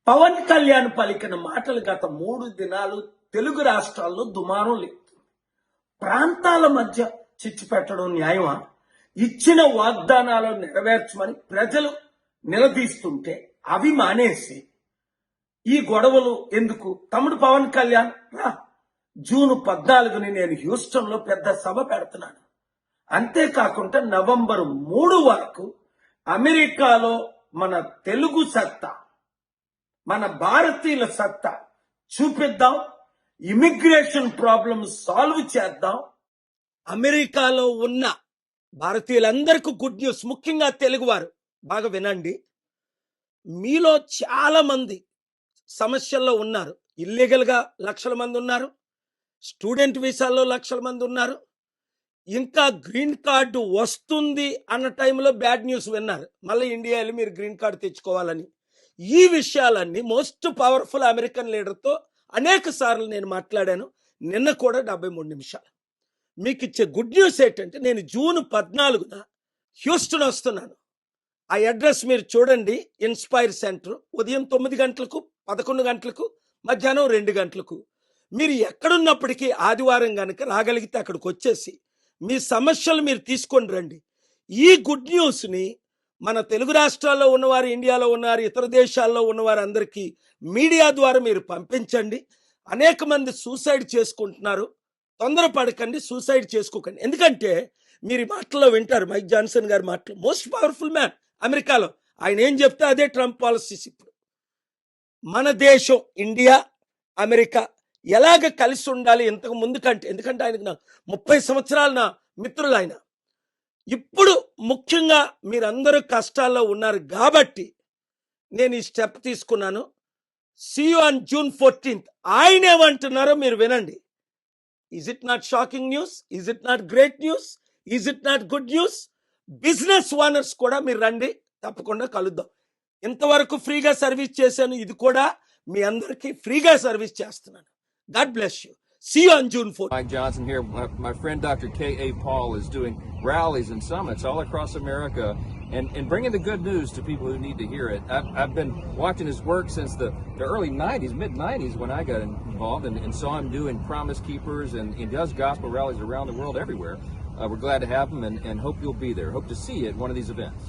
పవన్ కళ్యాణ్ పలికిన మాటలు గత 3 దినాలు తెలుగు రాష్ట్రాల్లో దుమారం లేపుతుంది. ప్రాంతాల మధ్య చిచ్చు పెట్టడం న్యాయమా? ఇచ్చిన వాగ్దానాలను నెరవేర్చమని ప్రజలు నిలదీస్తుంటే అవి మానేసి ఈ గొడవలు ఎందుకు? తమ్ముడు పవన్ కళ్యాణ్ రా, జూన్ 14ని నేను హ్యూస్టన్లో పెద్ద సభ పెడుతున్నాను. అంతేకాకుండా నవంబర్ 3 వరకు అమెరికాలో మన తెలుగు సత్తా, మన భారతీయుల సత్తా చూపిద్దాం. ఇమిగ్రేషన్ ప్రాబ్లమ్ సాల్వ్ చేద్దాం. అమెరికాలో ఉన్న భారతీయులందరికీ గుడ్ న్యూస్, ముఖ్యంగా తెలుగువారు బాగా వినండి. మీలో చాలా మంది సమస్యల్లో ఉన్నారు. ఇల్లీగల్గా లక్షల మంది ఉన్నారు, స్టూడెంట్ వీసాల్లో లక్షల మంది ఉన్నారు, ఇంకా గ్రీన్ కార్డు వస్తుంది అన్న టైంలో బ్యాడ్ న్యూస్ విన్నారు. మళ్ళీ ఇండియా వెళ్ళి మీరు గ్రీన్ కార్డు తెచ్చుకోవాలని. ఈ విషయాలన్నీ మోస్ట్ పవర్ఫుల్ అమెరికన్ లీడర్తో అనేక సార్లు నేను మాట్లాడాను. నిన్న కూడా 73 నిమిషాలు. మీకు ఇచ్చే గుడ్ న్యూస్ ఏంటంటే నేను జూన్ 14న హ్యూస్టన్ వస్తున్నాను. ఆ అడ్రస్ మీరు చూడండి. ఇన్స్పైర్ సెంటర్, ఉదయం 9 గంటలకు, 11 గంటలకు, మధ్యాహ్నం 2 గంటలకు. మీరు ఎక్కడున్నప్పటికీ ఆదివారం కనుక రాగలిగితే అక్కడికి వచ్చేసి మీ సమస్యలు మీరు తీసుకొని రండి. ఈ గుడ్ న్యూస్ని మన తెలుగు రాష్ట్రాల్లో ఉన్నవారు, ఇండియాలో ఉన్నవారు, ఇతర దేశాల్లో ఉన్నవారు అందరికీ మీడియా ద్వారా మీరు పంపించండి. అనేక మంది సూసైడ్ చేసుకుంటున్నారు. తొందరపడకండి, సూసైడ్ చేసుకోకండి. ఎందుకంటే మీరు ఈ మాటల్లో వింటారు, మైక్ జాన్సన్ గారి మాటలు. మోస్ట్ పవర్ఫుల్ మ్యాన్ అమెరికాలో. ఆయన ఏం చెప్తే అదే ట్రంప్ పాలసీస్. ఇప్పుడు మన దేశం ఇండియా, అమెరికా ఎలాగ కలిసి ఉండాలి ఇంతకు ముందు కంటే, ఎందుకంటే ఆయనకు నా 30 సంవత్సరాల నా మిత్రులు ఆయన. ఇప్పుడు ముఖ్యంగా మీరందరూ కష్టాల్లో ఉన్నారు కాబట్టి నేను ఈ స్టెప్ తీసుకున్నాను. See you on June 14th. ఆయన ఏమంటున్నారో మీరు వినండి. Is it not shocking news? Is it not great news? Is it not good news? Business owners కూడా మీరు రండి, తప్పకుండా కలుద్దాం. ఇంతవరకు ఫ్రీగా సర్వీస్ చేశాను, ఇది కూడా మీ అందరికీ ఫ్రీగా సర్వీస్ చేస్తున్నాను. God bless you. See you on June 4th. Mike Johnson here. My friend Dr. K.A. Paul is doing rallies and summits all across America and bringing the good news to people who need to hear it. I've been watching his work since the early 90s, mid-90s when I got involved and saw him doing Promise Keepers, and he does gospel rallies around the world everywhere. We're glad to have him and hope you'll be there. Hope to see you at one of these events.